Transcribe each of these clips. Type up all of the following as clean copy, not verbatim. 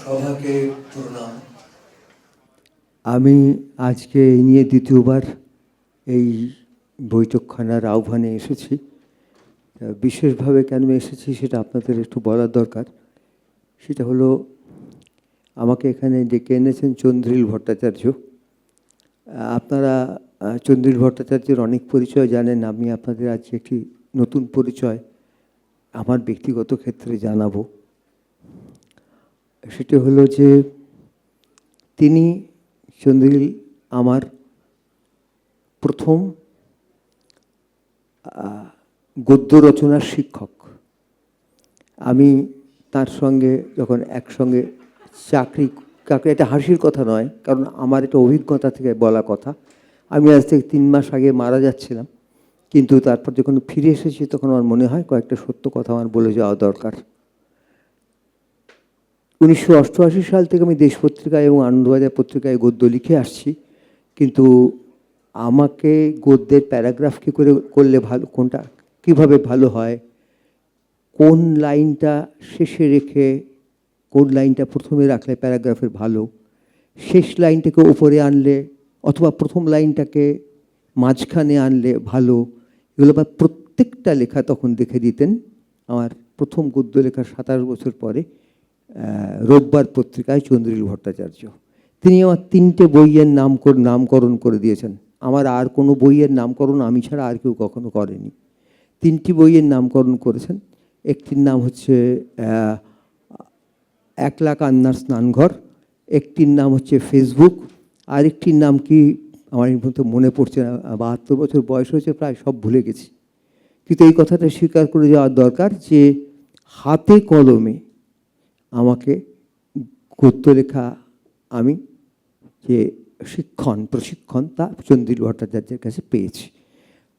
সভাকে প্রণাম। আমি আজকে এই নিয়ে দ্বিতীয়বার এই বৈঠকখানার আহ্বানে এসেছি। বিশেষভাবে কেন এসেছি সেটা আপনাদের একটু বলার দরকার। সেটা হলো, আমাকে এখানে ডেকে এনেছেন চন্দ্রিল ভট্টাচার্য। আপনারা চন্দ্রিল ভট্টাচার্যের অনেক পরিচয় জানেন, আমি আপনাদের আজকে একটি নতুন পরিচয় আমার ব্যক্তিগত ক্ষেত্রে জানাবো। সেটা হলো যে তিনি চন্দ্রিল আমার প্রথম গদ্য রচনার শিক্ষক। আমি তার সঙ্গে যখন একসঙ্গে চাকরি, এটা হাসির কথা নয়, কারণ আমার এটা অভিজ্ঞতা থেকে বলা কথা। আমি আজ থেকে 3 মাস আগে মারা যাচ্ছিলাম, কিন্তু তারপর যখন ফিরে এসেছি তখন আমার মনে হয় কয়েকটা সত্য কথা আমার বলে যাওয়া দরকার। 1988 সাল থেকে আমি দেশ পত্রিকায় এবং আনন্দবাজার পত্রিকায় গদ্য লিখে আসছি, কিন্তু আমাকে গদ্যের প্যারাগ্রাফ কী করে করলে ভালো, কোনটা কীভাবে ভালো হয়, কোন লাইনটা শেষে রেখে কোন লাইনটা প্রথমে রাখলে প্যারাগ্রাফের ভালো, শেষ লাইনটাকে ওপরে আনলে অথবা প্রথম লাইনটাকে মাঝখানে আনলে ভালো, এগুলো বা প্রত্যেকটা লেখা তখন দেখে দিতেন। আমার প্রথম গদ্য লেখার 27 বছর পরে রোববার পত্রিকায় চন্দ্রিল ভট্টাচার্য। তিনি আমার 3টে বইয়ের নামকরণ করে দিয়েছেন। আমার আর কোনো বইয়ের নামকরণ আমি ছাড়া আর কেউ কখনো করেনি। 3টি বইয়ের নামকরণ করেছেন। একটির নাম হচ্ছে 1 লাখ আন্নার স্নানঘর, একটির নাম হচ্ছে ফেসবুক, আরেকটির নাম কি আমার এই পর্যন্ত মনে পড়ছে না। 72 বছর বয়স হয়েছে, প্রায় সব ভুলে গেছি। কিন্তু এই কথাটা স্বীকার করে যাওয়ার দরকার যে হাতে কলমে আমাকে গদ্য লেখা, আমি যে প্রশিক্ষণ তা চন্দ্রিল ভট্টাচার্যের কাছে পেয়েছি।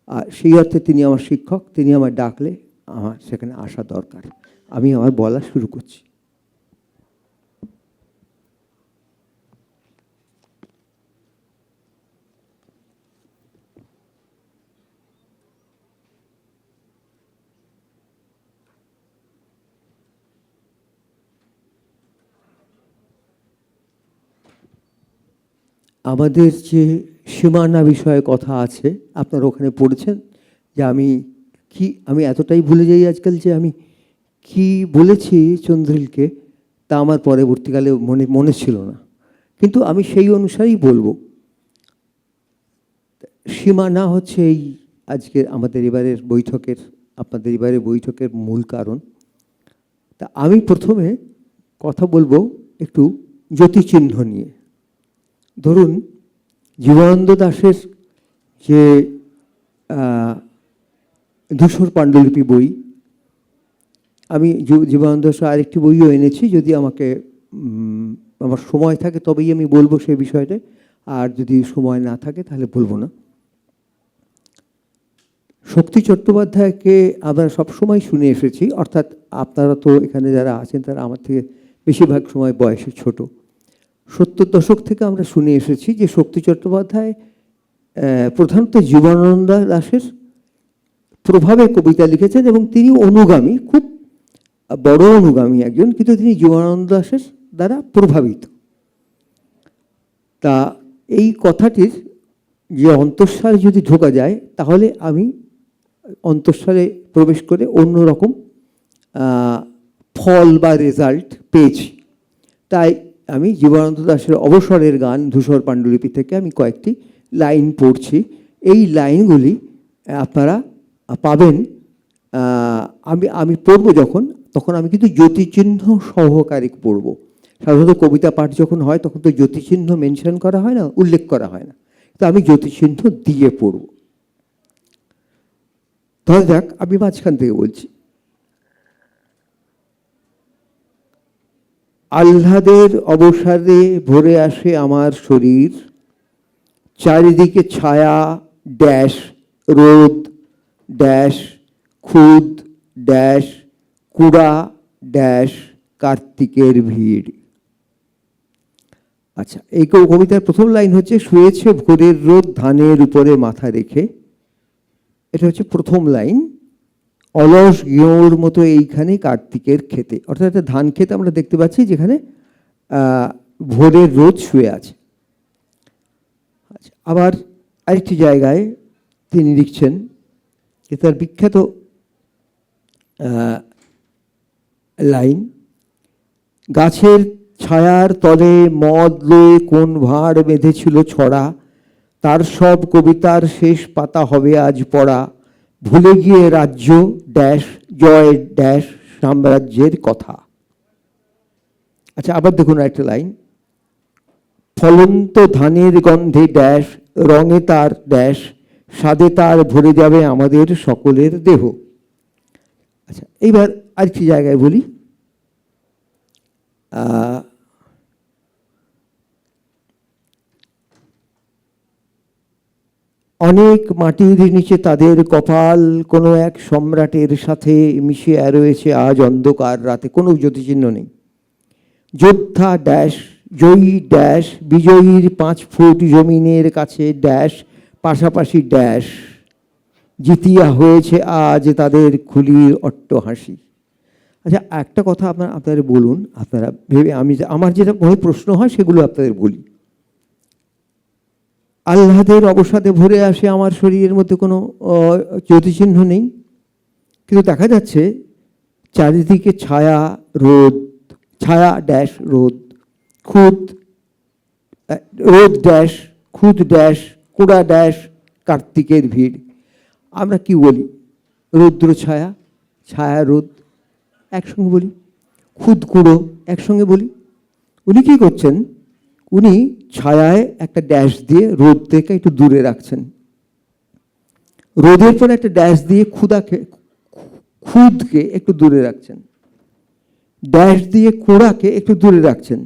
আর সেই অর্থে তিনি আমার শিক্ষক, তিনি আমার ডাকলে আমার সেখানে আসা দরকার। আমি আমার বলা শুরু করছি। আমাদের যে সীমানা বিষয়ে কথা আছে, আপনারা ওখানে পড়েছেন যে আমি এতটাই ভুলে যাই আজকাল যে আমি কি বলেছি চন্দ্রিলকে তা আমার পরবর্তীকালে মনে ছিল না, কিন্তু আমি সেই অনুসারেই বলবো। সীমানা হচ্ছে এই আজকে আমাদের এবারের বৈঠকের, আপনাদের এবারের বৈঠকের মূল কারণ। তা আমি প্রথমে কথা বলবো একটু জ্যোতিচিহ্ন নিয়ে। ধরুন, জীবনানন্দ দাশের যে ধূসর পাণ্ডুলিপি বই, আমি জীবনানন্দ দাশের আরেকটি বইও এনেছি, যদি আমার সময় থাকে তবেই আমি বলবো সেই বিষয়টা, আর যদি সময় না থাকে তাহলে বলবো না। শক্তি চট্টোপাধ্যায়কে আমরা সবসময় শুনে এসেছি, অর্থাৎ আপনারা তো এখানে যারা আছেন তারা আমার থেকে বেশিরভাগ সময় বয়সে ছোট। 70 দশক থেকে আমরা শুনে এসেছি যে শক্তি চট্টোপাধ্যায় প্রধানত জীবনানন্দ দাশের প্রভাবে কবিতা লিখেছেন এবং তিনি অনুগামী, খুব বড় অনুগামী একজন, কিন্তু তিনি জীবনানন্দ দাশের দ্বারা প্রভাবিত। তা এই কথাটির যে অন্তঃসারে যদি ঢোকা যায় তাহলে আমি অন্তঃসারে প্রবেশ করে অন্যরকম ফল বা রেজাল্ট পেয়েছি। তাই আমি জীবনানন্দ দাশের অবসরের গান ধূসর পাণ্ডুলিপি থেকে আমি কয়েকটি লাইন পড়ছি। এই লাইনগুলি আপনারা পাবেন। আমি পড়ব তখন আমি কিন্তু জ্যোতিচিহ্ন সহকারে পড়ব। সাধারণত কবিতা পাঠ যখন হয় তখন তো জ্যোতিচিহ্ন মেনশন করা হয় না, উল্লেখ করা হয় না, তো আমি জ্যোতিচিহ্ন দিয়ে পড়ব। ধরা যাক আমি মাঝখান থেকে বলছি। আহ্লাদের অবসাদে ভরে আসে আমার শরীর, চারিদিকে ছায়া ড্যাশ রোদ ড্যাশ খুদ ড্যাশ কুড়া ড্যাশ কার্তিকের ভিড়। আচ্ছা, এই কবিতার প্রথম লাইন হচ্ছে, শুয়েছে ভোরের রোদ ধানের উপরে মাথা রেখে। এটা হচ্ছে প্রথম লাইন। অলস গিয়োর মতো এইখানে কার্তিকের ক্ষেতে, অর্থাৎ একটা ধান ক্ষেত আমরা দেখতে পাচ্ছি যেখানে ভোরের রোদ শুয়ে আছে। আচ্ছা, আবার আরেকটি জায়গায় তিনি লিখছেন যে তার বিখ্যাত লাইন, গাছের ছায়ার তলে মদ লয়ে কোন ভাঁড় বেঁধেছিল ছড়া, তার সব কবিতার শেষ পাতা হবে আজ পড়া, ভুলে গিয়ে রাজ্য ড্যাশ জয় ড্যাশ সাম্রাজ্যের কথা। আচ্ছা, আবার দেখুন একটা লাইন, ফলন্ত ধানের গন্ধে ড্যাশ রঙে তার ড্যাশ স্বাদে তার ভরে যাবে আমাদের সকলের দেহ। আচ্ছা, এইবার আরেকটি জায়গায় বলি, অনেক মাটির নিচে তাদের কপাল, কোনো এক সম্রাটের সাথে মিশে রয়েছে আজ অন্ধকার রাতে, কোনো জ্যোতিচিহ্ন নেই। যোদ্ধা ড্যাশ জয়ী ড্যাশ বিজয়ীর 5 ফুট জমিনের কাছে ড্যাশ পাশাপাশি ড্যাশ জিতিয়া হয়েছে আজ তাদের খুলির অট্টহাসি। আচ্ছা, একটা কথা আপনারা বলুন, আপনারা ভেবে, আমার যেটা মনে প্রশ্ন হয় সেগুলো আপনাদের বলি। আহ্লাদের অবসাদে ভরে আসে আমার শরীরের মধ্যে, কোনো জ্যোতিচিহ্ন নেই, কিন্তু দেখা যাচ্ছে চারিদিকে ছায়া রোদ, ছায়া ড্যাশ রোদ, খুদ রোদ ড্যাশ খুদ ড্যাশ কুড়া ড্যাশ কার্তিকের ভিড়। আমরা কি বলি? রৌদ্র ছায়া, ছায়া রোদ একসঙ্গে বলি, খুদ কুড়ো একসঙ্গে বলি। উনি কি করছেন? উনি ছায়ায় একটা ড্যাশ দিয়ে রোদ থেকে একটু দূরে রাখছেন, রোদের পরে একটা ড্যাশ দিয়ে খুদকে একটু দূরে রাখছেন, ড্যাশ দিয়ে কোড়াকে একটু দূরে রাখছেন,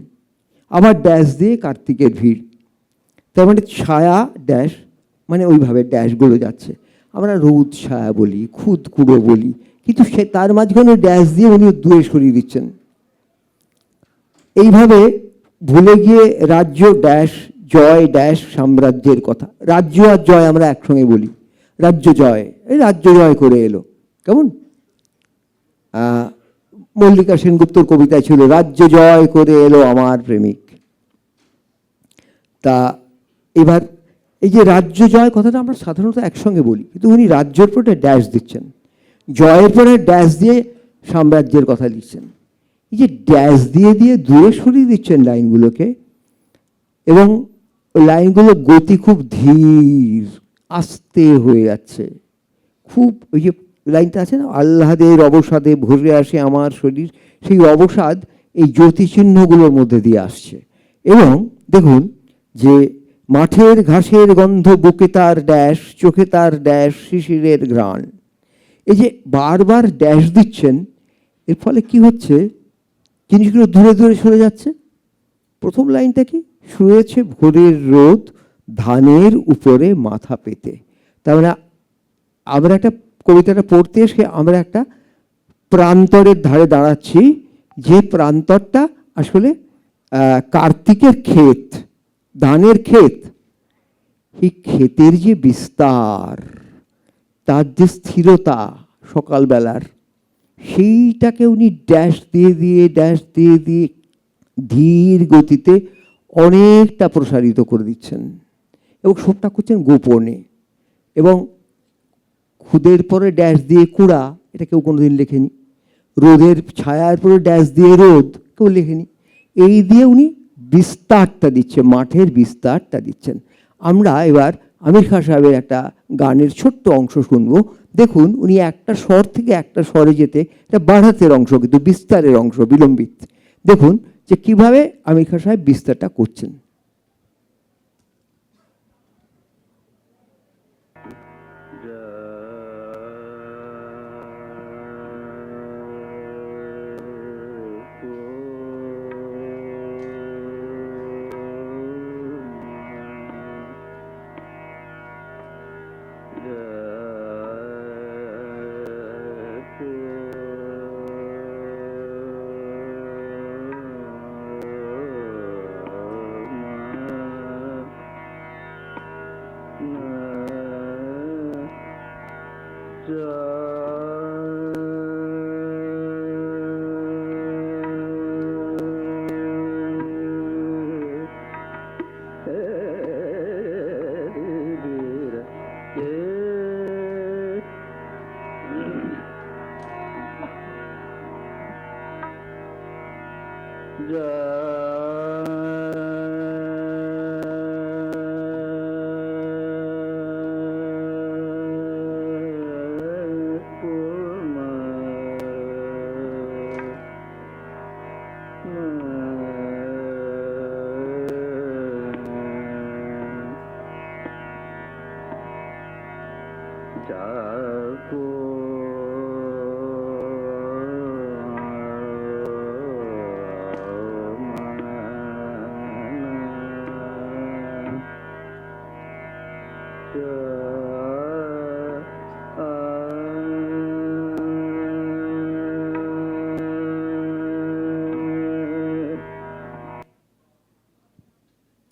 আবার ড্যাশ দিয়ে কার্তিকের ভিড়। তার মানে ছায়া ড্যাশ, মানে ওইভাবে ড্যাশগুলো যাচ্ছে। আমরা রোদ ছায়া বলি, খুদ কুড়ো বলি, কিন্তু সে তার মাঝখানে ড্যাশ দিয়ে উনি দূরে সরিয়ে দিচ্ছেন। এইভাবে ভুলে গিয়ে রাজ্য ড্যাশ জয় ড্যাশ সাম্রাজ্যের কথা। রাজ্য আর জয় আমরা একসঙ্গে বলি, রাজ্য জয়, এই রাজ্য জয় করে এলো, কেমন? মল্লিকা সেনগুপ্তর কবিতায় ছিল, রাজ্য জয় করে এলো আমার প্রেমিক। তা এবার এই যে রাজ্য জয় কথাটা আমরা সাধারণত একসঙ্গে বলি, কিন্তু উনি রাজ্যের পরে ড্যাশ দিচ্ছেন, জয়ের পরে ড্যাশ দিয়ে সাম্রাজ্যের কথা লিখছেন। এই যে ড্যাশ দিয়ে দিয়ে দূরে সরিয়ে দিচ্ছেন লাইনগুলোকে, এবং লাইনগুলো গতি খুব ধীর আস্তে হয়ে যাচ্ছে, খুব ওই যে লাইনটা আছে না, আহ্লাদের অবসাদে ভরে আসে আমার শরীর, সেই অবসাদ এই জ্যোতিচিহ্নগুলোর মধ্যে দিয়ে আসছে। এবং দেখুন যে মাঠের ঘাসের গন্ধ বুকে তার ড্যাশ চোখে তার ড্যাশ শিশিরের ঘ্রাণ। এই যে বারবার ড্যাশ দিচ্ছেন, এর ফলে কি হচ্ছে? জিনিসগুলো দূরে দূরে সরে যাচ্ছে। প্রথম লাইনটা কি? শুয়েছে ভোরের রোদ ধানের উপরে মাথা পেতে। তার মানে আমরা একটা কবিতাটা পড়তে এসে আমরা একটা প্রান্তরের ধারে দাঁড়াচ্ছি, যে প্রান্তরটা আসলে কার্তিকের ক্ষেত, ধানের ক্ষেত। এই ক্ষেতের যে বিস্তার, তার যে স্থিরতা সকালবেলার, সেইটাকে উনি ড্যাশ দিয়ে দিয়ে ড্যাশ দিয়ে দিয়ে ধীর গতিতে অনেকটা প্রসারিত করে দিচ্ছেন, এবং সবটা করছেন গোপনে। এবং খুদের পরে ড্যাশ দিয়ে কুড়া, এটা কেউ কোনোদিন লেখেনি। রোদের ছায়ার পরে ড্যাশ দিয়ে রোদ কেউ লেখেনি। এই দিয়ে উনি বিস্তারটা দিচ্ছে, মাঠের বিস্তারটা দিচ্ছেন। আমরা এবার আমির খান সাহেবের একটা গানের ছোট্ট অংশ শুনবো। দেখুন উনি একটা স্বর থেকে একটা স্বরে যেতে, এটা বাড়াতের অংশ কিন্তু বিস্তারের অংশ, বিলম্বিত। দেখুন যে কিভাবে আমির খান সাহেব বিস্তারটা করছেন।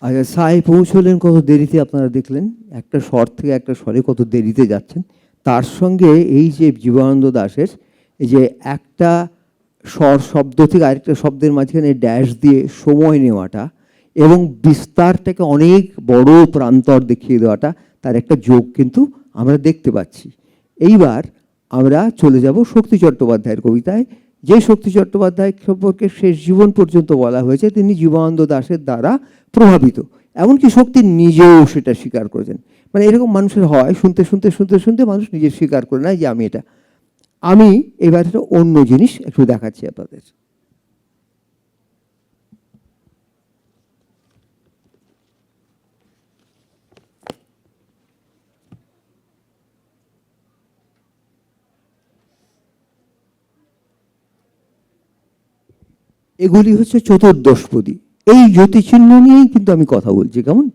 আচ্ছা, সায় পৌঁছলেন কত দেরিতে আপনারা দেখলেন, একটা স্বর থেকে একটা স্বরে কত দেরিতে যাচ্ছেন। তার সঙ্গে এই যে জীবনানন্দ দাশের এই যে একটা স্বর শব্দ থেকে আরেকটা শব্দের মাঝখানে ড্যাশ দিয়ে সময় নেওয়াটা এবং বিস্তারটাকে অনেক বড় প্রান্তর দেখিয়ে দেওয়াটা, তার একটা যোগ কিন্তু আমরা দেখতে পাচ্ছি। এইবার আমরা চলে যাব শক্তি চট্টোপাধ্যায়ের কবিতায়। যে শক্তি চট্টোপাধ্যায় সম্পর্কে শেষ জীবন পর্যন্ত বলা হয়েছে তিনি জীবনানন্দ দাশের দ্বারা প্রভাবিত, এমনকি শক্তি নিজেও সেটা স্বীকার করেছেন। মানে এরকম মানুষের হয়, শুনতে শুনতে শুনতে শুনতে মানুষ নিজে স্বীকার করে নেয় যে আমি এটা। আমি এবার একটা অন্য জিনিস একটু দেখাচ্ছি আপনাদের। এগুলি হচ্ছে চতুর্দশপদী। এই জ্যোতিচিহ্ন নিয়েই কিন্তু আমি কথা বলছি, কেমন?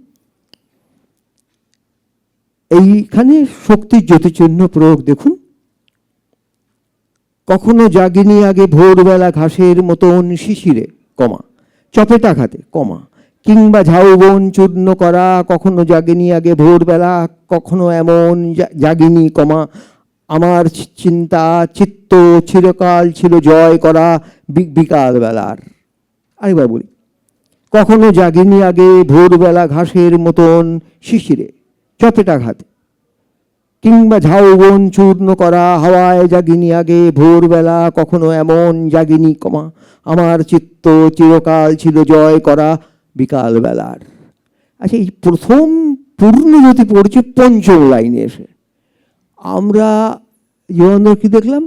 এইখানে শক্তির জ্যোতিচিহ্ন প্রয়োগ দেখুন। কখনো জাগিনি আগে ভোরবেলা ঘাসের মতন শিশিরে, কমা, চপেটাঘাতে, কমা, কিংবা ঝাউবন চূর্ণ করা, কখনো জাগিনি আগে ভোরবেলা, কখনো এমন জাগিনি, কমা, আমার চিন্তা চিত্ত চিরকাল ছিল জয় করা বিকাল বেলার। আরেকবার বলি, কখনো জাগিনি আগে ভোরবেলা ঘাসের মতন শিশিরে, চপেটাঘাতে, কিংবা ঝাউবন চূর্ণ করা হাওয়ায় জাগিনি আগে ভোরবেলা, কখনো এমন জাগিনি, কমা, আমার চিত্ত চিরকাল ছিল জয় করা বিকাল বেলার। আচ্ছা, এই প্রথম পূর্ণজ্যোতি পড়ছে পঞ্চম লাইনে এসে। আমরা জীবনানন্দ কি দেখলাম?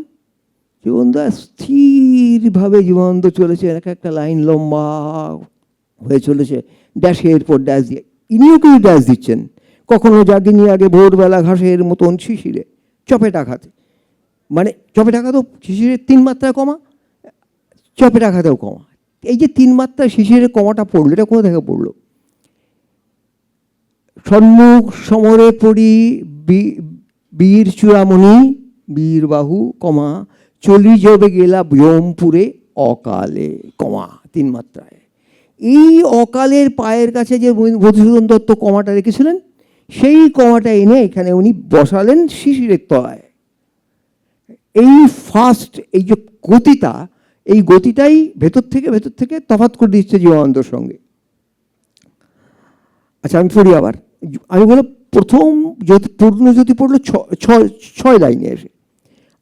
জীবনানন্দ স্থিরভাবে জীবনানন্দ চলেছে, এক একটা লাইন লম্বা হয়ে চলেছে, ড্যাশের পর ড্যাশ দিয়ে। ইনিও কেউ ড্যাশ দিচ্ছেন, কখনো জাগিনি আগে ভোরবেলা ঘাসের মতন শিশিরে, চপেটাঘাতে। মানে চপেটাঘাতেও শিশিরের 3 মাত্রায় কমা, চপেটাঘাতেও কমা। এই যে 3 মাত্রায় শিশিরের কমাটা পড়লো, এটা কোথা থেকে পড়লো? সম্মুখ সমরে পড়ি বীর চূড়ামণি, বীরবাহু, কমা, চলি যাবে গেলা ব্যোমপুরে অকালে, কমা, 3 মাত্রায়। এই অকালের পায়ের কাছে যে মধুসূদন দত্ত কমাটা রেখেছিলেন, সেই কমাটা এনে এখানে উনি বসালেন শিশিরের তলায়। এই ফার্স্ট এই যে গতিটা, এই গতিটাই ভেতর থেকে তফাৎ করে দিচ্ছে জীবনানন্দর সঙ্গে। আচ্ছা, আমি পড়ি আবার। আমি বলো, প্রথম পূর্ণজ্যোতি পড়লো 6 লাইনে এসে।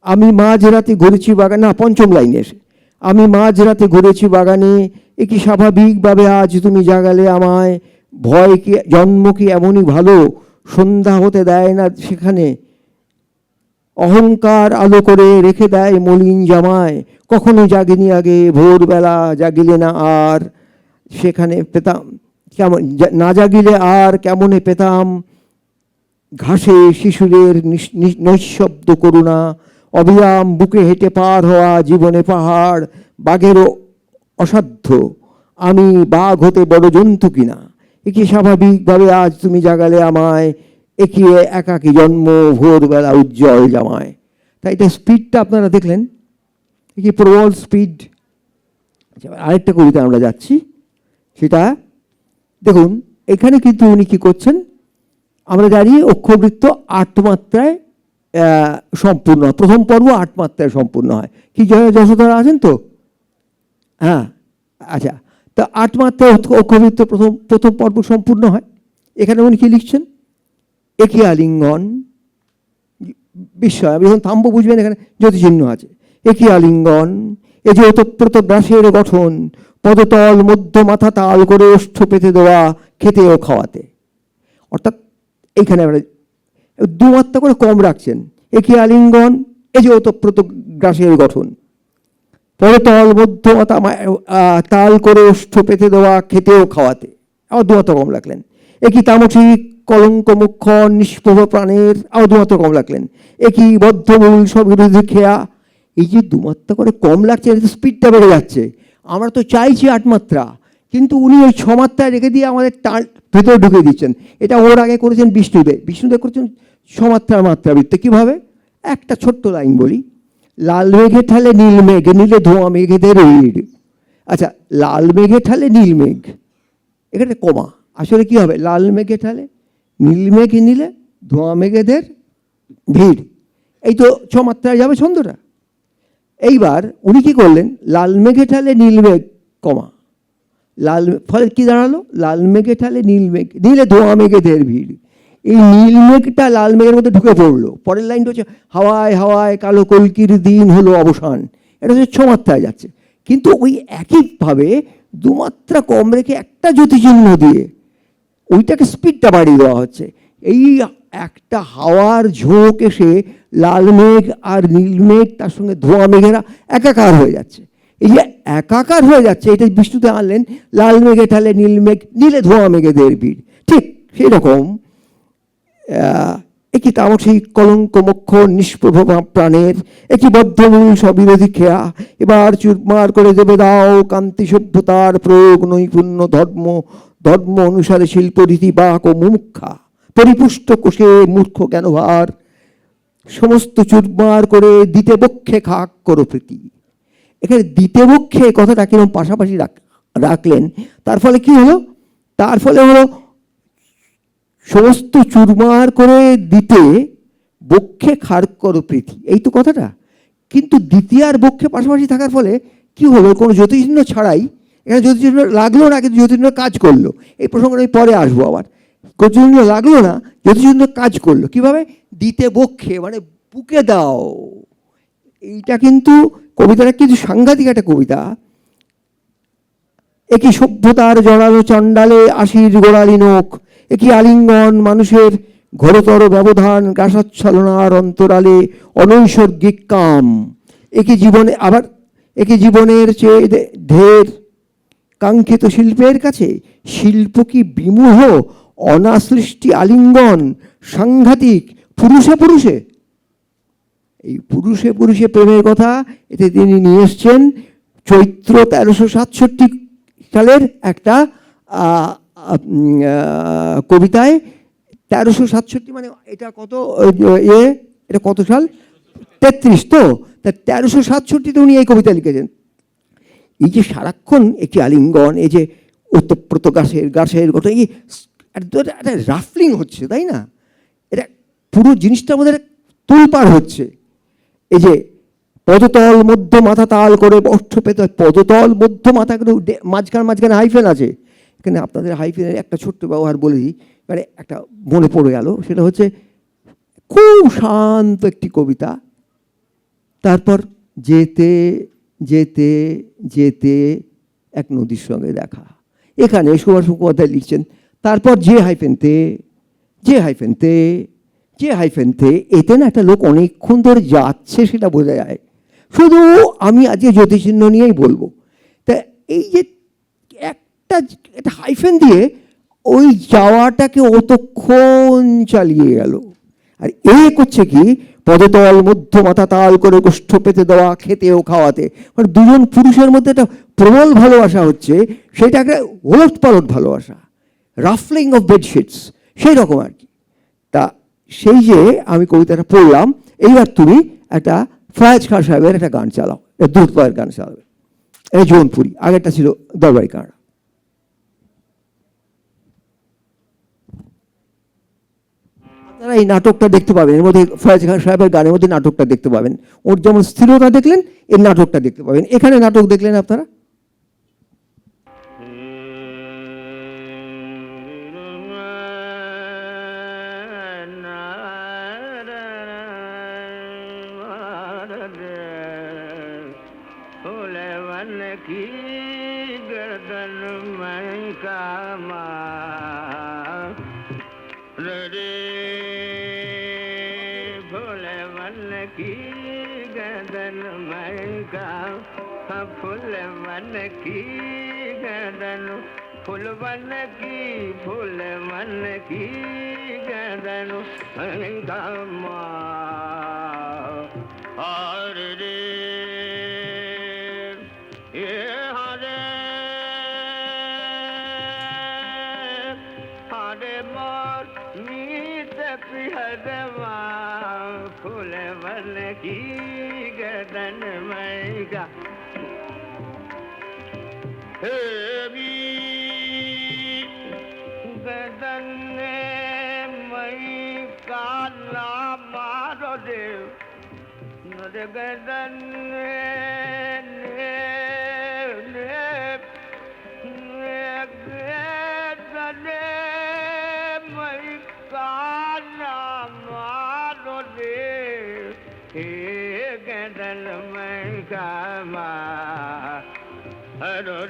আমি মাঝরাতে ঘুরেছি বাগানে, না, 5ম লাইনে এসে। আমি মাঝরাতে ঘুরেছি বাগানে, এ কি স্বাভাবিকভাবে আজ তুমি জাগালে আমায়, ভয় কি জন্ম কি এমনই ভালো, সন্ধ্যা হতে দেয় না সেখানে, অহংকার আলো করে রেখে দেয় মলিন জামায়, কখনো জাগিনি আগে ভোরবেলা, জাগিলে না আর সেখানে পেতাম, কেমন না জাগিলে আর কেমনে পেতাম ঘাসে শিশুরের নৈশব্দ করুণা, অবিরাম বুকে হেঁটে পার হওয়া জীবনে পাহাড়, বাঘেরও অসাধ্য, আমি বাঘ হতে বড় জন্তু কিনা, একি স্বাভাবিকভাবে আজ তুমি জাগালে আমায়, একি একাকী জন্ম ভোরবেলা উজ্জ্বল জামায়। তাই এটা স্পিডটা আপনারা দেখলেন, কি প্রবল স্পিড। আরেকটা কবিতা আমরা যাচ্ছি, সেটা দেখুন। এখানে কিন্তু উনি কি করছেন, আমরা জানি অক্ষবৃত্ত 8 মাত্রায় সম্পূর্ণ, প্রথম পর্ব 8 মাত্রায় সম্পূর্ণ হয়। কি যশোধরা আছেন তো? হ্যাঁ, আচ্ছা, তো 8 মাত্রায় অক্ষবৃত্ত প্রথম পর্ব সম্পূর্ণ হয়। এখানে উনি কি লিখছেন, একি আলিঙ্গন, বিস্ময়, আমি যখন থামবো বুঝবেন এখানে জ্যোতিচিহ্ন আছে। একি আলিঙ্গন, এ যে ওতপ্রোত ব্রাসের গঠন, পদতল মধ্য মাথা তাল করে ওষ্ঠ পেতে দেওয়া, খেতে ও খাওয়াতে। অর্থাৎ এইখানে আমরা দুমাত্রা করে কম রাখছেন। একই আলিঙ্গন, এই যে ওতপ্রোত গ্রাসের গঠন। পদতল মধ্য মাথা তাল করে ওষ্ঠ পেতে দেওয়া, খেতে ও খাওয়াতে, আবার দুমাত্রা কম রাখলেন। একই তামসিক কলঙ্ক মুখ্য নিষ্প্রভ প্রাণের, আবার দুমাত্রা কম রাখলেন। একই বদ্ধমূল সবিরোধী খেয়া। এই যে দুমাত্রা করে কম লাগছে, এটা স্পিডটা বেড়ে যাচ্ছে। আমরা তো চাইছি 8 মাত্রা, কিন্তু উনি ওই 6 মাত্রায় রেখে দিয়ে আমাদের ভেতরে ঢুকে দিচ্ছেন। এটা ওর আগে করেছেন বিষ্ণুদেব করেছেন 6 মাত্রার মাত্রাবৃত্তে। কীভাবে? একটা ছোট্ট লাইন বলি, লাল মেঘে ঠালে নীল মেঘ, নীলে ধোঁয়া মেঘেদের ভিড়। আচ্ছা, লাল মেঘে ঠালে নীল মেঘ, এখানে কমা। আসলে কি হবে? লাল মেঘে ঠালে নীল মেঘ, নীলে ধোঁয়া মেঘেদের ভিড়। এই তো 6 মাত্রায় যাবে ছন্দটা। এইবার উনি কি করলেন? লাল মেঘে ঠালে নীল মেঘ, কমা, লাল, ফলে কি দাঁড়ালো? লাল মেঘে ঠালে নীল মেঘ, নীলে ধোঁয়া মেঘেদের ভিড়। এই নীল মেঘটা লাল মেঘের মধ্যে ঢুকে পড়লো। পরের লাইনটা হচ্ছে হাওয়ায় হাওয়ায় কালো কলকির দিন হলো অবসান। এটা হচ্ছে 6 মাত্রায় যাচ্ছে। কিন্তু ওই একইভাবে দুমাত্রা কম রেখে একটা জ্যোতিচিহ্ন দিয়ে ওইটাকে স্পিডটা বাড়িয়ে দেওয়া হচ্ছে। এই একটা হাওয়ার ঝোঁক এসে লাল মেঘ আর নীল মেঘ, তার সঙ্গে ধোঁয়া মেঘেরা একাকার হয়ে যাচ্ছে। এই যে একাকার হয়ে যাচ্ছে, এটা বিষ্ণুতে আনলেন, লাল মেঘে ঠালে নীল মেঘ, নীলে ধোঁয়া মেঘেদের ভিড়। ঠিক সেই রকম একই তামসিক কলঙ্ক মুখ্য নিষ্প্রভ প্রাণের, একই বদ্ধমূল সবিরোধী খেয়া। এবার চুরমার করে দেবে দাও কান্তি সভ্যতার প্রয়োগ নৈপুণ্য ধর্ম, ধর্ম অনুসারে শিল্পরীতি বাক ও মুমুক্ষা, পরিপুষ্ট কোষে মূর্খ জ্ঞানভার, সমস্ত চুরমার করে দিতে বক্ষে খাক করো প্রীতি। এখানে দিতে বক্ষে কথাটা কিরকম পাশাপাশি রাখলেন। তার ফলে কি হলো? তার ফলে হলো সমস্ত চুরমার করে দিতে বক্ষে খার করো প্রীতি, এই তো কথাটা। কিন্তু দ্বিতীয় আর বক্ষে পাশাপাশি থাকার ফলে কি হলো? কোনো জ্যোতিচিহ্ন ছাড়াই এখানে জ্যোতিচিহ্ন লাগলো না, কিন্তু জ্যোতিচিহ্ন কাজ করলো। এই প্রসঙ্গে আমি পরে আসবো আবার। জ্যোতিচিহ্ন লাগলো না, জ্যোতিচিহ্ন কাজ করলো। কিভাবে? দিতে বক্ষে, মানে বুকে দাও। এইটা কিন্তু কবিতাটা কিন্তু সাংঘাতিক একটা কবিতা। একই সভ্যতার জড়ালো চণ্ডালে আশির গোড়ালি নোখ, একই আলিঙ্গন মানুষের ঘোরতর ব্যবধান, গাছাচ্ছলনার অন্তরালে অনৈসর্গিক কাম। একই জীবনে, আবার একই জীবনের চেয়ে ঢের কাঙ্ক্ষিত শিল্পের কাছে শিল্প কি বিমূঢ় অনাসৃষ্টি আলিঙ্গন, সাংঘাতিক পুরুষে পুরুষে। এই পুরুষে পুরুষে প্রেমের কথা এতে তিনি নিয়ে এসছেন চৈত্র 1367 সালের একটা কবিতায়। 1367 মানে এটা কত, এটা কত সাল? 33। তো 1367-তে উনি এই কবিতা লিখেছেন। এই যে সারাক্ষণ একটি আলিঙ্গন, এই যে ওতপ্রোত গাছের গঠন, এই একটা রাফলিং হচ্ছে, তাই না? এটা পুরো জিনিসটার মধ্যে তোলপাড় হচ্ছে। এই যে পদতল মধ্য মাথা তাল করে ওষ্ঠ পেতে, পদতল মধ্য মাথা করে মাঝখানে হাইফেন আছে। এখানে আপনাদের হাইফেনের একটা ছোট্ট ব্যবহার বলে দিই, মানে একটা মনে পড়ে গেল। সেটা হচ্ছে খুব শান্ত একটি কবিতা, তারপর যেতে যেতে যেতে এক নদীর সঙ্গে দেখা। এখানে সুভাষ মুখোপাধ্যায় লিখছেন, তারপর যে হাইফেন তে, যে হাইফেন তে, যে হাইফেন তে, এতে না একটা লোক অনেকক্ষণ ধরে যাচ্ছে সেটা বোঝা যায়। শুধু আমি আজকে জ্যোতিচিহ্ন নিয়েই বলবো। তা এই যে একটা হাইফেন দিয়ে ওই যাওয়াটাকে অতক্ষণ চালিয়ে গেল। আর এ করছে কি? পদতল মধ্য মাথা তাল করে গোষ্ঠ পেতে দেওয়া, খেতে ও খাওয়াতে। মানে দুজন পুরুষের মধ্যে একটা প্রবল ভালোবাসা হচ্ছে, সেটা একটা ওলট পালট ভালোবাসা, রাফলিং অফ বেডশিটস, সেই রকম আর কি। তা সেই যে আমি কবিতাটা পড়লাম, এইবার তুমি একটা ফয়াজ খান সাহেবের একটা গান চালাও, দুধপায়ের গান চালাবে। এই জৌনপুরি, আগেরটা ছিল দরবারি কাঁড়া। আপনারা এই নাটকটা দেখতে পাবেন, এর মধ্যে ফয়াজ খান সাহেবের গানের মধ্যে নাটকটা দেখতে পাবেন। ওর যেমন স্থিরতা দেখলেন, এর নাটকটা দেখতে পাবেন। এখানে নাটক দেখলেন আপনারা। की गर्दन में कामा रे भोले मन की गर्दन में कामा फूल मन की गर्दन फूल मन की गर्दन में कामा और रे ये हरे हरे मोर मीत प्रियरमा फूल मन की गर्दन में गा गर्दन मई काला मारो देव गर्दन मई काला मारो देव हे गर्दन मई कामा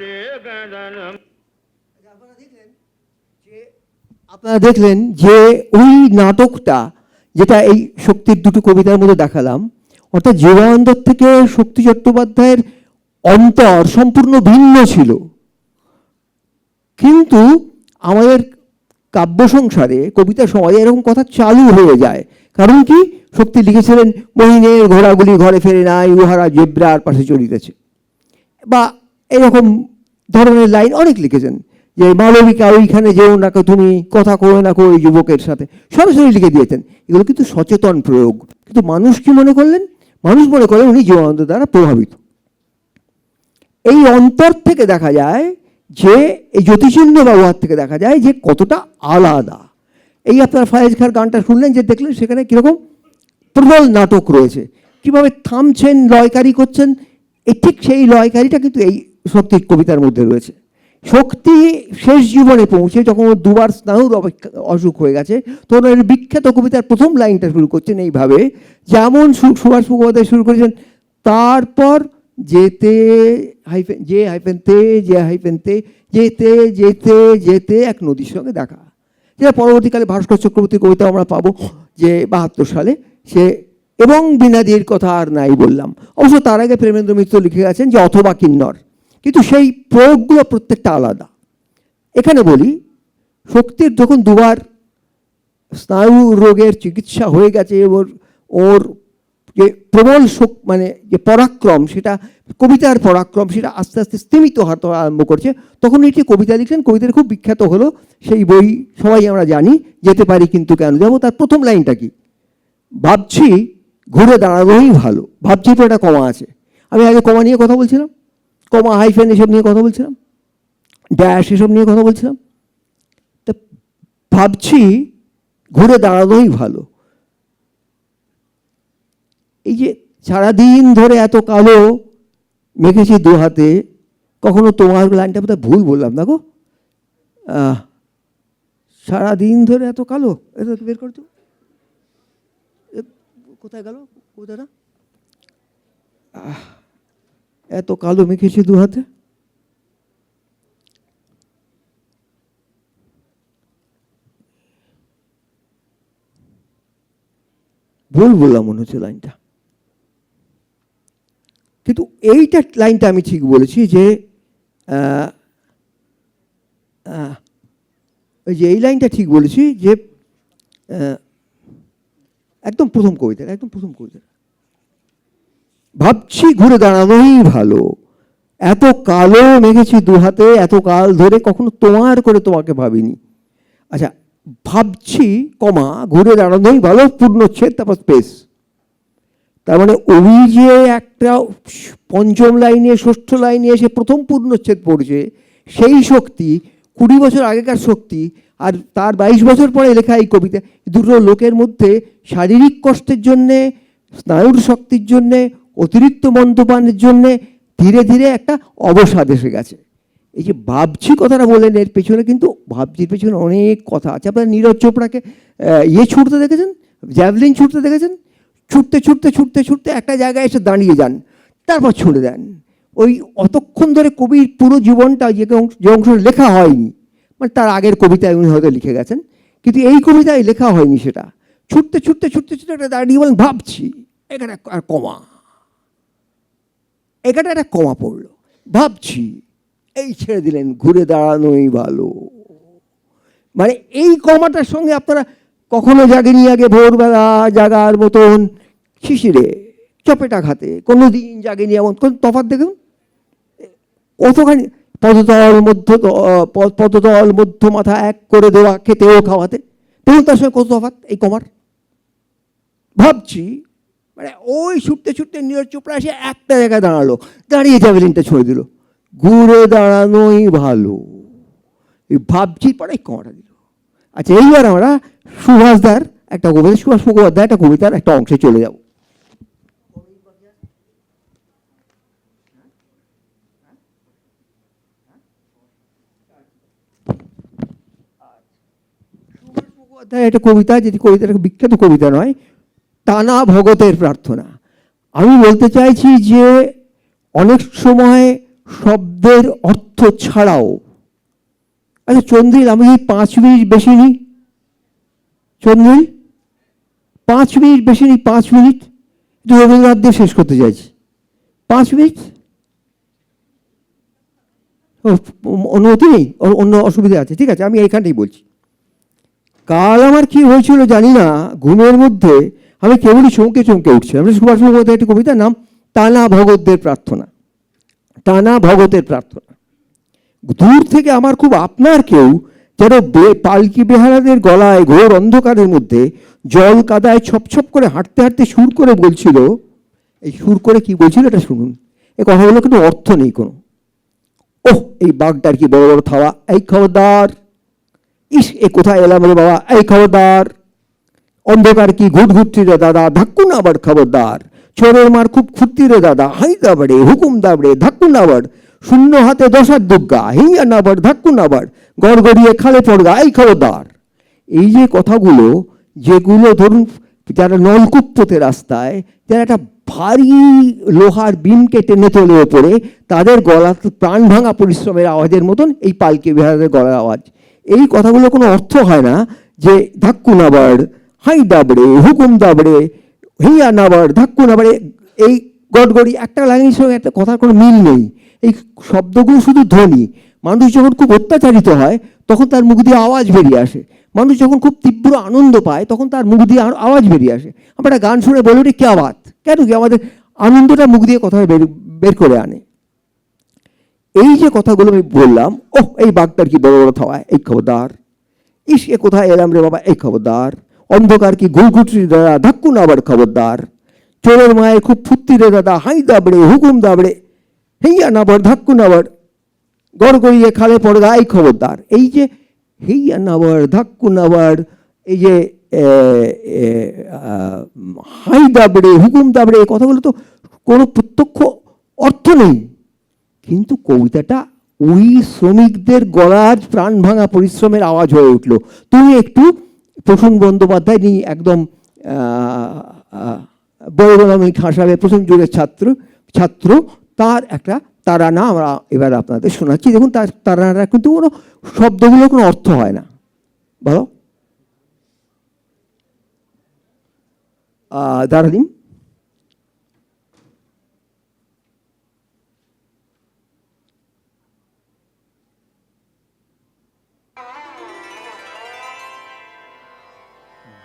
रे गर्दन। আপনারা দেখলেন যে ওই নাটকটা যেটা এই শক্তির দুটো কবিতার মধ্যে দেখালাম, অর্থাৎ জীবনানন্দ থেকে শক্তি চট্টোপাধ্যায়ের অন্তর সম্পূর্ণ ভিন্ন ছিল, কিন্তু আমাদের কাব্য সংসারে কবিতা সমাজে এরকম কথা চালু হয়ে যায়। কারণ কি, শক্তি লিখেছিলেন মহিনের ঘোড়াগুলি ঘরে ফেরে নাই, উহারা জেব্রার পাশে চলিতেছে, বা এরকম ধরনের লাইন অনেক লিখেছেন, যে মালবিকা ওইখানে যেও না তুমি কথা কো না কো ওই যুবকের সাথে, সরাসরি লিখে দিয়েছেন। এগুলো কিন্তু সচেতন প্রয়োগ, কিন্তু মানুষ কি মনে করলেন, মানুষ মনে করলেন উনি জীবনানন্দ দ্বারা প্রভাবিত। এই অন্তর থেকে দেখা যায় যে, এই জ্যোতিষিন্দ্র ব্যবহার থেকে দেখা যায় যে কতটা আলাদা। এই আপনার ফায়েজ খার গানটা শুনলেন, যে দেখলেন সেখানে কীরকম প্রবল নাটক রয়েছে, কীভাবে থামছেন, লয়কারি করছেন, এই ঠিক সেই লয়কারিটা কিন্তু এই শক্তির কবিতার মধ্যে রয়েছে। শক্তি শেষ জীবনে পৌঁছে যখন দুবার স্নায়ুর অসুখ হয়ে গেছে, তখন এর বিখ্যাত কবিতার প্রথম লাইনটা শুরু করছেন এইভাবে, যেমন সুভাষ মুখোপাধ্যায় শুরু করেছেন, তারপর যেতে হাইফেন যে হাইফেন তে যে হাইফেন তে যেতে যেতে যেতে এক নদীর সঙ্গে দেখা, যেটা পরবর্তীকালে ভাস্কর চক্রবর্তীর কবিতা আমরা পাবো, যে 72 সালে সে এবং বিনাদির কথা আর নাই বললাম। অবশ্য তার আগে প্রেমেন্দ্র মিত্র লিখে গেছেন যে অথবা কিন্নর, কিন্তু সেই প্রয়োগগুলো প্রত্যেকটা আলাদা। এখানে বলি, শক্তির যখন দুবার স্নায়ু রোগের চিকিৎসা হয়ে গেছে, ওর যে প্রবল মানে যে পরাক্রম, সেটা কবিতার পরাক্রম, সেটা আস্তে আস্তে স্তিমিত হতে আরম্ভ করছে, তখন এটি কবিতা লিখলেন। কবিতার খুব বিখ্যাত হলো সেই বই, সবাই আমরা জানি, যেতে পারি কিন্তু কেন যাবো। তার প্রথম লাইনটা কি, ভাবছি ঘুরে দাঁড়ানোই ভালো। ভাবছি তো একটা কমা আছে, আমি আগে কমা নিয়ে কথা বলছিলাম, কমা হাইফেন এসব নিয়ে কথা বলছিলাম, ড্যাশ এসব নিয়ে কথা বলছিলাম। তা ভাবছি ঘুরে দাঁড়ানোই ভালো। এই যে সারাদিন ধরে এত কালো মেখেছি দু হাতে, কখনো তোমার লাইনটা বোধহয় ভুল বললাম না গো, সারাদিন ধরে এত কালো, এটা বের করতো, কোথায় গেল কবিতাটা, এত কালো মেখেছি দু হাতে, ভুল বললাম মনে হচ্ছে লাইনটা, কিন্তু এইটা লাইনটা আমি ঠিক বলেছি, যে ওই যে এই লাইনটা ঠিক বলেছি, যে একদম প্রথম কবিতা, একদম প্রথম কবিতা, ভাবছি ঘুরে দাঁড়ানোই ভালো, এত কালো মেখেছি দু হাতে, এত কাল ধরে কখনো তোমার করে তোমাকে ভাবিনি। আচ্ছা, ভাবছি কমা ঘুরে দাঁড়ানোই ভালো, পূর্ণচ্ছেদ, তারপর স্পেস। তার মানে ওই যে একটা পঞ্চম লাইনে ষষ্ঠ লাইনে এসে প্রথম পূর্ণচ্ছেদ পড়ছে, সেই শক্তি 20 বছর আগেকার শক্তি, আর তার 22 বছর পরে লেখা এই কবিতা, দুটো লোকের মধ্যে শারীরিক কষ্টের জন্যে, স্নায়ুর শক্তির জন্যে, অতিরিক্ত মদ্যপানের জন্যে ধীরে ধীরে একটা অবসাদ এসে গেছে। এই যে ভাবছি কথাটা বললেন, এর পেছনে কিন্তু ভাবছির পেছনে অনেক কথা আছে। আপনারা নীরজ চোপড়াকে ছুটতে দেখেছেন, জ্যাভলিন ছুটতে দেখেছেন, ছুটতে ছুটতে ছুটতে ছুটতে একটা জায়গায় এসে দাঁড়িয়ে যান, তারপর ছুড়ে দেন। ওই অতক্ষণ ধরে কবির পুরো জীবনটা যে অংশ লেখা হয়নি, মানে তার আগের কবিতায় উনি হয়তো লিখে গেছেন, কিন্তু এই কবিতায় লেখা হয়নি, সেটা ছুটতে ছুটতে ছুটতে ছুটতে একটা দাঁড়িয়ে বলেন ভাবছি, এখানে আর কমা, এখানে একটা কমা পড়লো, ভাবছি, এই ছেড়ে দিলেন, ঘুরে দাঁড়ানোই ভালো। মানে এই কমাটার সঙ্গে আপনারা কখনো জাগেনি আগে ভোরবেলা জাগার মতন শিশিরে চপেটা খাতে, কোনো দিন জাগেনি এমন কোন তফাৎ দেখুন কতখানি। পদতল মধ্য মাথা এক করে দেওয়া, খেতে ও খাওয়াতে, দেখুন তার সঙ্গে কত তফাৎ এই কমার। ভাবছি মানে ওই ছুটতে ছুটতে নীরজ চোপড়া এসে একটা জায়গায় দাঁড়ালো, দাঁড়িয়ে জ্যাভেলিনটা ছুঁড়ে দিল, ঘুরে দাঁড়ানোই ভালো, এই ভাবছি পরে কমাটা দিল। আচ্ছা, এইবার আমরা সুভাষদার একটা কবিতা, সুভাষ মুখোপাধ্যায় একটা কবিতার একটা অংশে চলে যাব। সুভাষ মুখোপাধ্যায় একটা কবিতা, যেটি কবিতাটা বিখ্যাত কবিতা নয়, টানা ভগতের প্রার্থনা। আমি বলতে চাইছি যে অনেক সময় শব্দের অর্থ ছাড়াও, আচ্ছা চন্দ্রিল আমি 5 মিনিট বেশি নিই, চন্দ্রিল 5 মিনিট বেশি নিই, 5 মিনিট রবীন্দ্রনাথ দিয়ে শেষ করতে চাইছি, 5 মিনিট অনুমতি নেই, অন্য অসুবিধা আছে, ঠিক আছে আমি এইখানটাই বলছি। কাল আমার কি হয়েছিল জানি না, ঘুমের মধ্যে আমি কেবলই চমকে চমকে উঠছি। আমরা সুভাষ মুখোপাধ্যায় একটি কবিতার নাম টানা ভগতদের প্রার্থনা, টানা ভগতের প্রার্থনা। দূর থেকে আমার খুব আপনার কেউ যেন পালকি বেহারাদের গলায় ঘোর অন্ধকারের মধ্যে জল কাদায় ছপছপ করে হাঁটতে হাঁটতে সুর করে বলছিল, এই সুর করে কি বলছিল এটা শুনুন, এই কথাগুলো কিন্তু অর্থ নেই কোনো। ওহ এই বাঘটার কি বড় বড় থাওয়া, এই খবরদার, ইস এ কোথায় এলাম রে বাবা, এই খবরদার, অন্ধকার কি ঘুটঘুটছি রে দাদা, ধাক্কু না আবার খবরদার, চোরের মার খুব ফুর্তি রে দাদা, হাই দাবড়ে হুকুম দাবড়ে ধাক্কু না আবার, শূন্য হাতে দশার দুগ্গা, হিঙ্গা না আবার ধাক্কু না আবার, গড়গড়িয়ে খালে পড়গা, এই খবরদার। এই যে কথাগুলো, যেগুলো ধরুন যারা নলকূপ পোতে রাস্তায়, যারা একটা ভারী লোহার বিমকে টেনে তোলে ওপরে, তাদের গলা প্রাণ ভাঙা পরিশ্রমের আওয়াজের মতন এই পালকি বেহারাদের গলার আওয়াজ। এই কথাগুলো কোনো অর্থ হয় না, যে ধাক্কু নাবার, হাই দাবড়ে হুকুম দাবড়ে, হিয়া নাবার ধাক্কু নাবাড়ে, এই গড়গড়ি একটা লাইনের সঙ্গে একটা কথার কোনো মিল নেই। এই শব্দগুলো শুধু ধ্বনি। মানুষ যখন খুব অত্যাচারিত হয় তখন তার মুখ দিয়ে আওয়াজ বেরিয়ে আসে, মানুষ যখন খুব তীব্র আনন্দ পায় তখন তার মুখ দিয়ে আওয়াজ বেরিয়ে আসে। আমরা একটা গান শুনে বলি ওটা কে আওয়াজ, কেন কি আমাদের আনন্দটা মুখ দিয়ে কথা বের করে আনে। এই যে কথাগুলো আমি বললাম, ওহ এই বাঘটার কি বড় বড় থাওয়ায়, এই খবরদার, ইস এ কোথায় এলাম রে বাবা, এই খবরদার, অন্ধকার কি ঘুরঘুটি দাদা, ধাক্কু না আবার খবরদার, চোরের মায়ের খুব ফুর্তি রে দাদা, হাই দাবড়ে হুকুম দাবড়ে, হেইয়া নাবার ধাক্কু নাবার, গড়গড়িয়ে খালে পড়গা, এই খবরদার। এই যে হেইয়া নাবার ধাক্কু নাবার, এই যে হাই দাবড়ে হুকুম দাবড়ে, এই কথাগুলো তো কোনো প্রত্যক্ষ অর্থ নেই, কিন্তু কবিতাটা ওই শ্রমিকদের গলার প্রাণ ভাঙা পরিশ্রমের আওয়াজ হয়ে উঠলো। তুমি একটু প্রসূন বন্দ্যোপাধ্যায় নিয়ে একদম বড় খাসাবে প্রথম যুগের ছাত্র, তার একটা তারানা আমরা এবার আপনাদের শোনাচ্ছি। দেখুন তার তারানাটা কিন্তু কোনো শব্দগুলো কোনো অর্থ হয় না, বলো দাঁড়াদিন।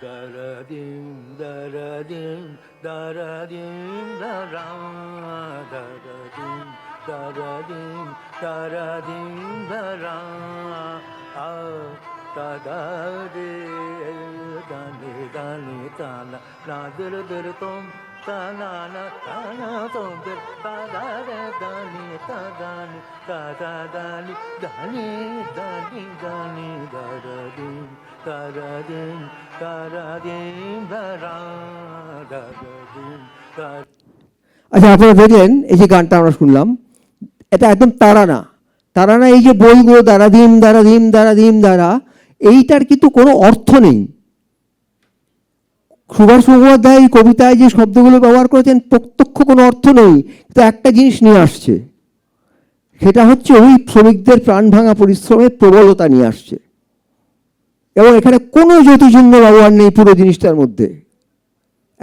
Daradim, daradim, daradim, daram, daradim, daradim, daradim, daram. Ah, dadade, dane, dane, tana, na dir dir tom, tana na tana tom dir, dadade, dane, tadane, tadadane, dane, dane, dane, daradim. Daradim, daradim, daradim, আচ্ছা আপনারা দেখলেন এই যে গানটা আমরা শুনলাম, এটা একদম তারানা। তারানা এই যে বইগুলো দারাদিম দারাদিম দারাদিম দ্বারা, এইটার কিন্তু কোনো অর্থ নেই। সুভাষ মুখোপাধ্যায় কবিতায় যে শব্দগুলো ব্যবহার করেছেন প্রত্যক্ষ কোনো অর্থ নেই, কিন্তু একটা জিনিস নিয়ে আসছে, সেটা হচ্ছে ওই শ্রমিকদের প্রাণ ভাঙা পরিশ্রমের প্রবলতা নিয়ে আসছে। এবং এখানে কোনো জ্যোতিষিন্দ ব্যবহার নেই পুরো জিনিসটার মধ্যে,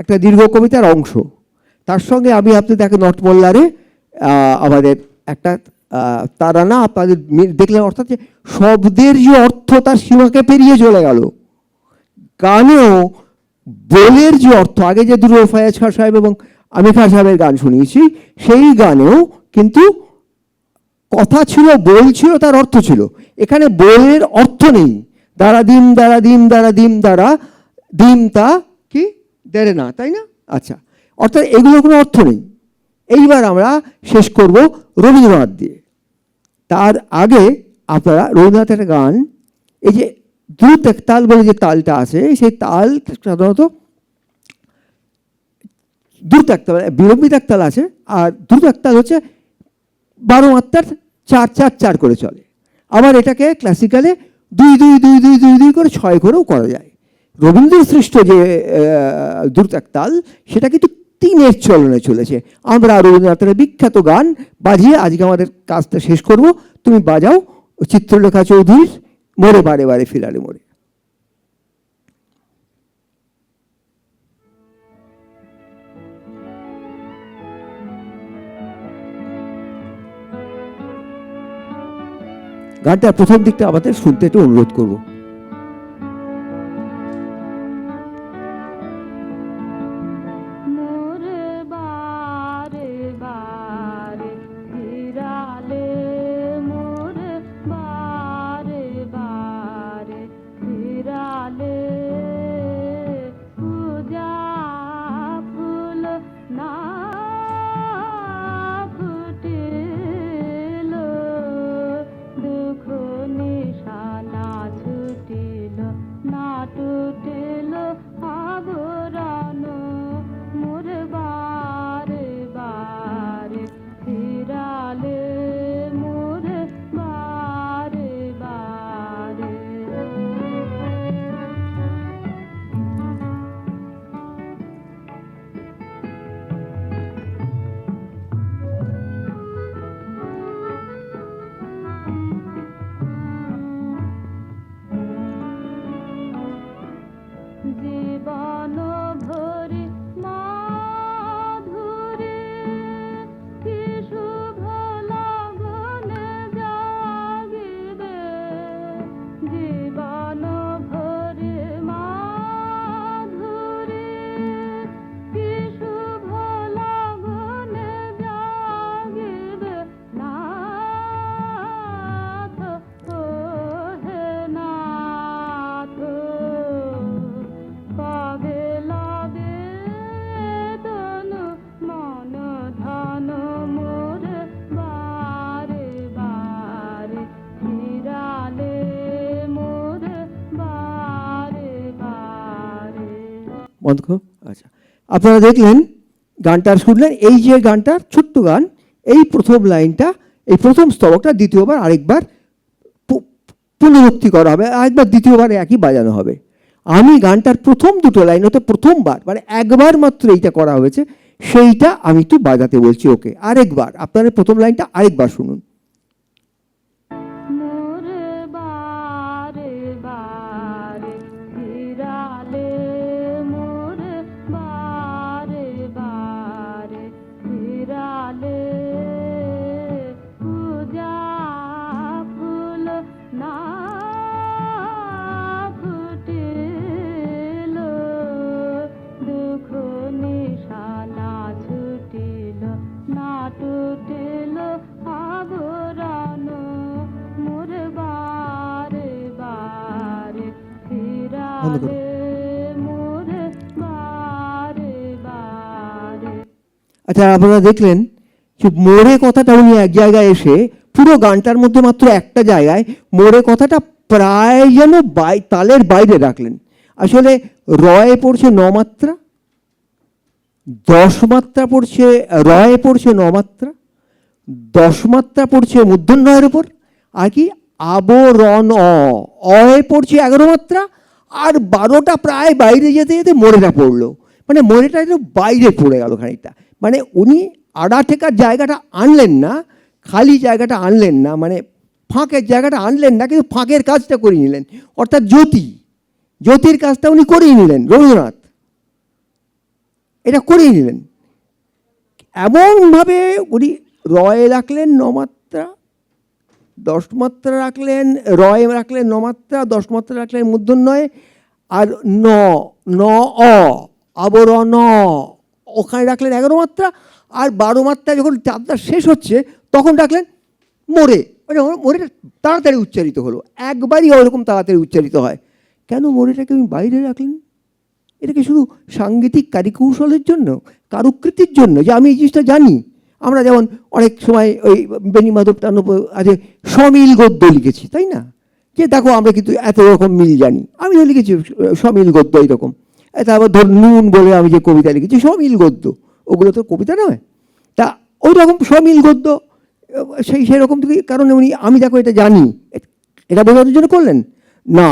একটা দীর্ঘ কবিতার অংশ। তার সঙ্গে আমি আপনি দেখেন নটমল্লারে আমাদের একটা তারানা আপনাদের দেখলেন, অর্থাৎ যে শব্দের যে অর্থ তার সীমাকে পেরিয়ে চলে গেল। গানেও বোলের যে অর্থ, আগে যে দুটো ফয়াজ খান সাহেব এবং আমি খান সাহেবের গান শুনিয়েছি, সেই গানেও কিন্তু কথা ছিল, বোল ছিল, তার অর্থ ছিল। এখানে বোলের অর্থ নেই। দ্বারা দিম দ্বারা দিম দ্বারা দিম দ্বারা দিম তা কি দেরে না, তাই না? আচ্ছা, অর্থাৎ এগুলো কোনো অর্থ নেই। এইবার আমরা শেষ করব রবীন্দ্রনাথ দিয়ে। তার আগে আপনারা রবীন্দ্রনাথের গান, এই যে দ্রুত একতাল বলে যে তালটা আছে, সেই তাল সাধারণত দ্রুত একতাল, বিলম্বিত একতাল আছে, আর দ্রুত একতাল হচ্ছে 12 মাত্রার 4-4-4 করে চলে। আবার এটাকে ক্লাসিক্যালে 2-2-2-2-2-2 করে 6 করেও করা যায়। রবীন্দ্র সৃষ্ট যে দ্রুত একতাল, সেটা কিন্তু 3-এর চলনে চলেছে। আমরা রবীন্দ্রনাথের বিখ্যাত গান বাজিয়ে আজকে আমাদের কাজটা শেষ করব। তুমি বাজাও চিত্রলেখা চৌধুরীর মোরে বারে বারে ফিরালে মোরে। গানটার প্রথম দিকটা আমাদের শুনতে একটু অনুরোধ করব। বন্ধ করো। আচ্ছা, আপনারা দেখলেন গানটা শুনলেন। এই যে গানটার ছোট্ট গান, এই প্রথম লাইনটা, এই প্রথম স্তবকটা দ্বিতীয়বার আরেকবার পুনরুক্তি করা হবে, আরেকবার দ্বিতীয়বার একই বাজানো হবে। আমি গানটার প্রথম দুটো লাইন, হতে প্রথমবার মানে একবার মাত্র এইটা করা হয়েছে, সেইটা আমি একটু বাজাতে বলছি ওকে। আরেকবার আপনারা প্রথম লাইনটা আরেকবার শুনুন। আচ্ছা, আপনারা দেখলেন যে মোড়ে কথাটা উনি এক জায়গায় এসে, পুরো গানটার মধ্যে মাত্র একটা জায়গায় মোড়ে কথাটা প্রায় যেন তালের বাইরে রাখলেন। আসলে রয়ে পড়ছে 9 মাত্রা, 10 মাত্রা পড়ছে, রয়ে পড়ছে 9 মাত্রা, 10 মাত্রা পড়ছে মূর্ধন্যয়ের উপর, আর কি আবরণ অয়ে পড়ছে 11 মাত্রা, আর 12টা প্রায় বাইরে যেতে যেতে মোড়েটা পড়লো। মানে মোড়েটা একটু বাইরে পড়ে গেল খানিকটা। মানে উনি আড়া ঠেকার জায়গাটা আনলেন না, খালি জায়গাটা আনলেন না, মানে ফাঁকের জায়গাটা আনলেন না, কিন্তু ফাঁকের কাজটা করে নিলেন। অর্থাৎ জ্যোতির কাজটা উনি করেই নিলেন, রবীন্দ্রনাথ এটা করেই নিলেন। এমনভাবে উনি রয়ে রাখলেন 9 মাত্রা, 10 মাত্রা রাখলেন, রয়ে রাখলেন 9 মাত্রা, 10 মাত্রা রাখলেন মূর্ধন্যয়ে, আর আবর ওখানে রাখলেন 11 মাত্রা, আর 12 মাত্রা যখন চাঁদটা শেষ হচ্ছে তখন রাখলেন মোড়ে। মোড়েটা তাড়াতাড়ি উচ্চারিত হলো, একবারই ওরকম তাড়াতাড়ি উচ্চারিত হয়। কেন মোড়েটাকে উনি বাইরে রাখলেন? এটাকে শুধু সাংগীতিক কারিকৌশলের জন্য, কারুকৃতির জন্য, যে আমি এই জিনিসটা জানি। আমরা যেমন অনেক সময় ওই বেণীমাধব টানুপ আজ সমিল গদ্য লিখেছি, তাই না? যে দেখো আমরা কিন্তু এত রকম মিল জানি, আমি লিখেছি সমিল গদ্য এইরকম। তারপর ধর নুন বলে আমি যে কবিতা লিখেছি সমিল গদ্য, ওগুলো তো কবিতা নয়। তা ওই রকম সমিল গদ্য সেরকম, কারণ উনি আমি দেখো এটা জানি, এটা বোঝানোর জন্য করলেন না।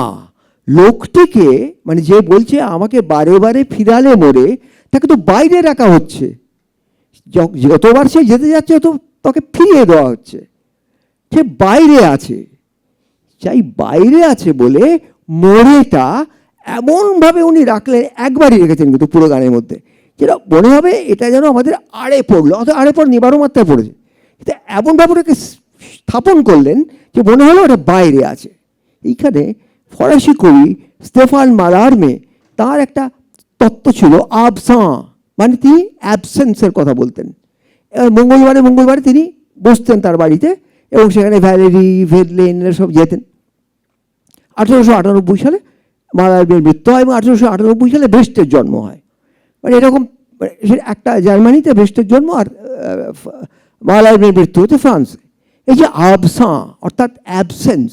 লোকটিকে, মানে যে বলছে আমাকে বারে বারে ফিরালে মোড়ে, তাকে তো বাইরে রাখা হচ্ছে। যতবার সে যেতে যাচ্ছে তত তাকে ফিরিয়ে দেওয়া হচ্ছে, সে বাইরে আছে। চাই বাইরে আছে বলে মোড়েটা এমনভাবে উনি রাখলেন, একবারই রেখেছেন কিন্তু পুরো গানের মধ্যে, যেটা মনে হবে এটা যেন আমাদের আড়ে পড়লো, অথবা আড়ে পর 12 মাত্রায় পড়েছে। এটা এমনভাবে ওটাকে স্থাপন করলেন যে মনে হলো ওটা বাইরে আছে। এইখানে ফরাসি কবি স্টেফান মালারমে, তার একটা তত্ত্ব ছিল আবসাঁ, মানে তিনি অ্যাবসেন্সের কথা বলতেন। মঙ্গলবারে তিনি বসতেন তার বাড়িতে, এবং সেখানে ভ্যালেরি ভেদলেন সব যেতেন। 1898 সালে মালারমের মৃত্যু হয়, এবং 1898 সালে ব্রেস্টের জন্ম হয়। মানে এরকম একটা জার্মানিতে ব্রেস্টের জন্ম, আর মালারমের মৃত্যু হচ্ছে ফ্রান্সে। এই যে আবসাঁ অর্থাৎ অ্যাবসেন্স,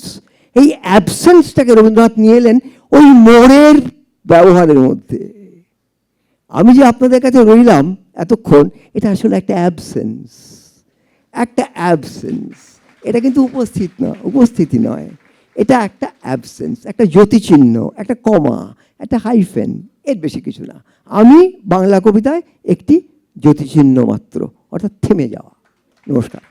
এই অ্যাবসেন্সটাকে রবীন্দ্রনাথ নিয়ে এলেন ওই মোড়ের ব্যবহারের মধ্যে। আমি যে আপনাদের কাছে রইলাম এতক্ষণ, এটা আসলে একটা অ্যাবসেন্স, একটা অ্যাবসেন্স। এটা কিন্তু উপস্থিতি নয়, এটা একটা অ্যাবসেন্স, একটা জ্যোতিচিহ্ন, একটা কমা, একটা হাইফেন, এর বেশি কিছু না। আমি বাংলা কবিতায় একটি জ্যোতিচিহ্ন মাত্র, অর্থাৎ থেমে যাওয়া। নমস্কার।